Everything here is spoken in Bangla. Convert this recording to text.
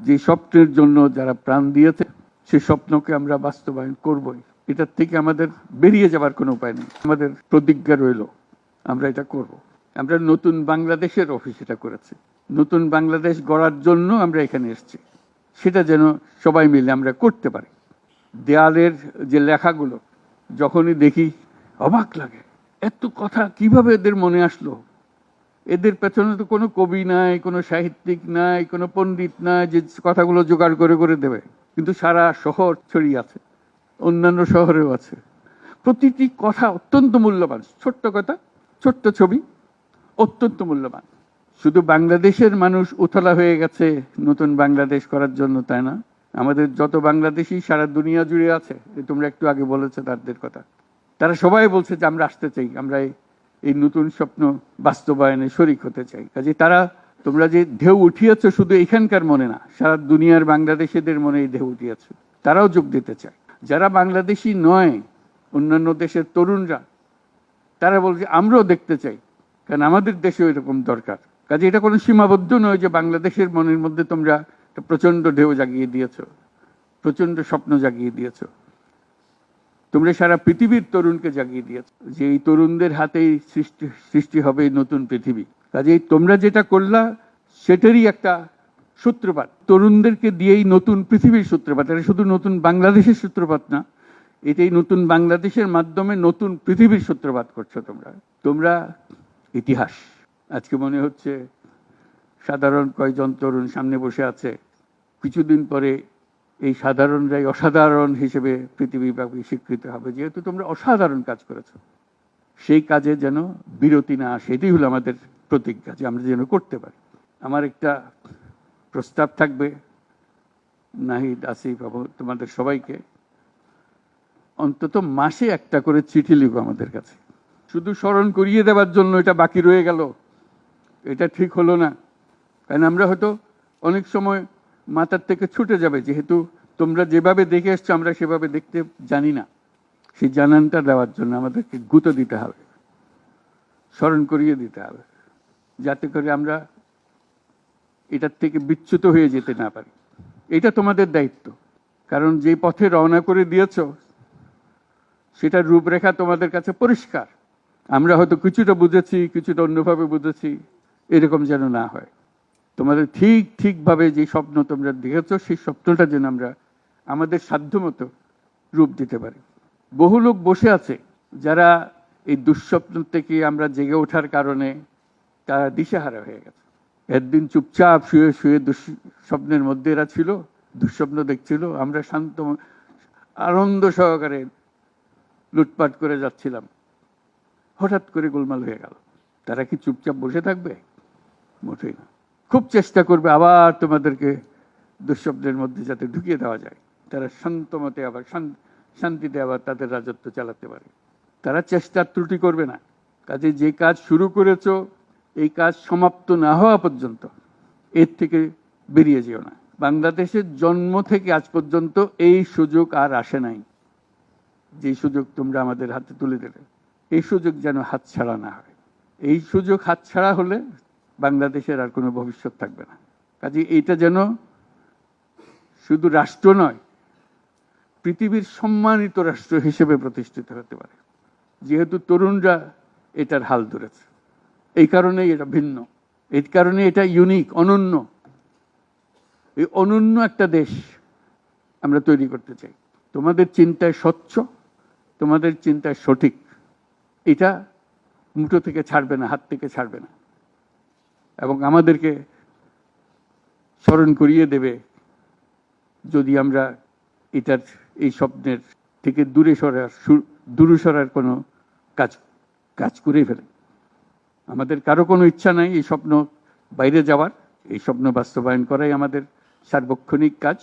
যে স্বপ্নের জন্য যারা প্রাণ দিয়েছে সে স্বপ্নকে আমরা বাস্তবায়ন করবই। এটার থেকে আমাদের বেরিয়ে যাবার কোনো উপায় নেই। আমাদের প্রতিজ্ঞা রইল আমরা এটা করব। আমরা নতুন বাংলাদেশের অফিস এটা করেছি। নতুন বাংলাদেশ গড়ার জন্য আমরা এখানে এসেছি, সেটা যেন সবাই মিলে আমরা করতে পারি। দেয়ালের যে লেখাগুলো যখনই দেখি অবাক লাগে, এত কথা কিভাবে এদের মনে আসলো। এদের পেছনে তো কোনো কবি নাই, কোনো সাহিত্যিক নাই, কোনো পণ্ডিত নাই যে কথাগুলো জোগাড় করে করে দেবে, কিন্তু সারা শহর ছড়িয়ে আছে, অন্যান্য শহরেও আছে। প্রতিটি কথা অত্যন্ত মূল্যবান, ছোট্ট কথা, ছোট্ট ছবি, অত্যন্ত মূল্যবান। শুধু বাংলাদেশের মানুষ উতলা হয়ে গেছে নতুন বাংলাদেশ করার জন্য, তাই না? আমাদের যত বাংলাদেশি সারা দুনিয়া জুড়ে আছে, তোমরা একটু আগে বলেছো তাদের কথা, তারা সবাই বলছে যে আমরা আসতে চাই, আমরা এই নতুন স্বপ্ন বাস্তবায়নে শরিক হতে চাই। কাজে তারা, তোমরা যে ঢেউ উঠিয়েছ শুধু এখানকার মনে না, সারা দুনিয়ার বাংলাদেশিদের মনে এই ঢেউ উঠিয়েছে, তারাও যোগ দিতে চায়। যারা বাংলাদেশি নয়, অন্যান্য দেশের তরুণরা, তারা বলছে আমরাও দেখতে চাই, কারণ আমাদের দেশেও এরকম দরকার। কাজে এটা কোনো সীমাবদ্ধ নয় যে বাংলাদেশের মনের মধ্যে তোমরা একটা প্রচন্ড ঢেউ জাগিয়ে দিয়েছ, প্রচন্ড স্বপ্ন জাগিয়ে দিয়েছ। তোমরা সারা পৃথিবীর তরুণকে জাগিয়ে দিয়েছ যে এই তরুণদের হাতেই সৃষ্টি হবে এই নতুন পৃথিবী। কাজেই তোমরা যেটা করলা সেটারই একটা সূত্রপাত, তরুণদেরকে দিয়েই নতুন পৃথিবীর সূত্রপাত। এটা শুধু নতুন বাংলাদেশের সূত্রপাত না, এটাই নতুন বাংলাদেশের মাধ্যমে নতুন পৃথিবীর সূত্রপাত করছো তোমরা। তোমরা ইতিহাস। আজকে মনে হচ্ছে সাধারণ কয়েকজন তরুণ সামনে বসে আছে, কিছুদিন পরে এই সাধারণরাই অসাধারণ হিসেবে পৃথিবীব্যাপী স্বীকৃত হবে, যেহেতু তোমরা অসাধারণ কাজ করেছো। সেই কাজে যেন বিরতি না আসে, এটাই হলো আমাদের প্রতিজ্ঞা, যে আমরা যেন করতে পারি। আমার একটা প্রস্তাব থাকবে, নাহিদ, আসিফ, তোমাদের সবাইকে অন্তত মাসে একটা করে চিঠি লিখো আমাদের কাছে, শুধু স্মরণ করিয়ে দেওয়ার জন্য এটা বাকি রয়ে গেল, এটা ঠিক হলো না। কারণ আমরা হয়তো অনেক সময় মাথার থেকে ছুটে যাবে, যেহেতু তোমরা যেভাবে দেখে এসছো আমরা সেভাবে দেখতে জানি না। সেই জানানটা দেওয়ার জন্য আমাদেরকে গুঁতো দিতে হবে, স্মরণ করিয়ে দিতে হবে, যাতে করে আমরা এটার থেকে বিচ্যুত হয়ে যেতে না পারি। এটা তোমাদের দায়িত্ব, কারণ যে পথে রওনা করে দিয়েছ সেটার রূপরেখা তোমাদের কাছে পরিষ্কার। আমরা হয়তো কিছুটা বুঝেছি, কিছুটা অন্যভাবে বুঝেছি, এরকম যেন না হয়। তোমাদের ঠিকভাবে যে স্বপ্ন তোমরা দেখেছো সেই স্বপ্নটা যেন আমরা আমাদের সাধ্যমতো রূপ দিতে পারি। বহু লোক বসে আছে যারা এই দুঃস্বপ্ন থেকে আমরা জেগে ওঠার কারণে তারা দিশেহারা হয়ে গেছে। একদিন চুপচাপ শুয়ে শুয়ে দুঃস্বপ্নের মধ্যে এরা ছিল, দুঃস্বপ্ন দেখছিল, আমরা শান্ত আনন্দ সহকারে লুটপাট করে যাচ্ছিলাম, হঠাৎ করে গোলমাল হয়ে গেল। তারা কি চুপচাপ বসে থাকবে? মোটেই না। খুব চেষ্টা করবে আবার তোমাদেরকে দুঃস্বপ্নের মধ্যে যাতে ঢুকিয়ে দেওয়া যায়, তারা শান্তমতে আবার শান্তিতে আবার তাদের রাজত্ব চালাতে পারে। তারা চেষ্টার ত্রুটি করবে না। কাজে যে কাজ শুরু করেছো এই কাজ সমাপ্ত না হওয়া পর্যন্ত এর থেকে বেরিয়ে যেও না। বাংলাদেশের জন্ম থেকে আজ পর্যন্ত এই সুযোগ আর আসে নাই, যে সুযোগ তোমরা আমাদের হাতে তুলে দেবে। এই সুযোগ যেন হাতছাড়া না হয়। এই সুযোগ হাতছাড়া হলে বাংলাদেশের আর কোনো ভবিষ্যৎ থাকবে না। কাজে এইটা যেন শুধু রাষ্ট্র নয়, পৃথিবীর সম্মানিত রাষ্ট্র হিসেবে প্রতিষ্ঠিত হতে পারে, যেহেতু তরুণরা এটার হাল ধরেছে। এই কারণেই এটা ভিন্ন, এই কারণে এটা ইউনিক, অনন্য। এই অনন্য একটা দেশ আমরা তৈরি করতে চাই। তোমাদের চিন্তায় স্বচ্ছ, তোমাদের চিন্তায় সঠিক, এটা মুঠো থেকে ছাড়বে না, হাত থেকে ছাড়বে না, এবং আমাদেরকে স্মরণ করিয়ে দেবে যদি আমরা এটার এই স্বপ্নের থেকে দূরে সরার কোনো কাজ করে ফেলে। আমাদের কারো কোনো ইচ্ছা নাই এই স্বপ্ন বাইরে যাওয়ার, এই স্বপ্ন বাস্তবায়ন করাই আমাদের সার্বক্ষণিক কাজ।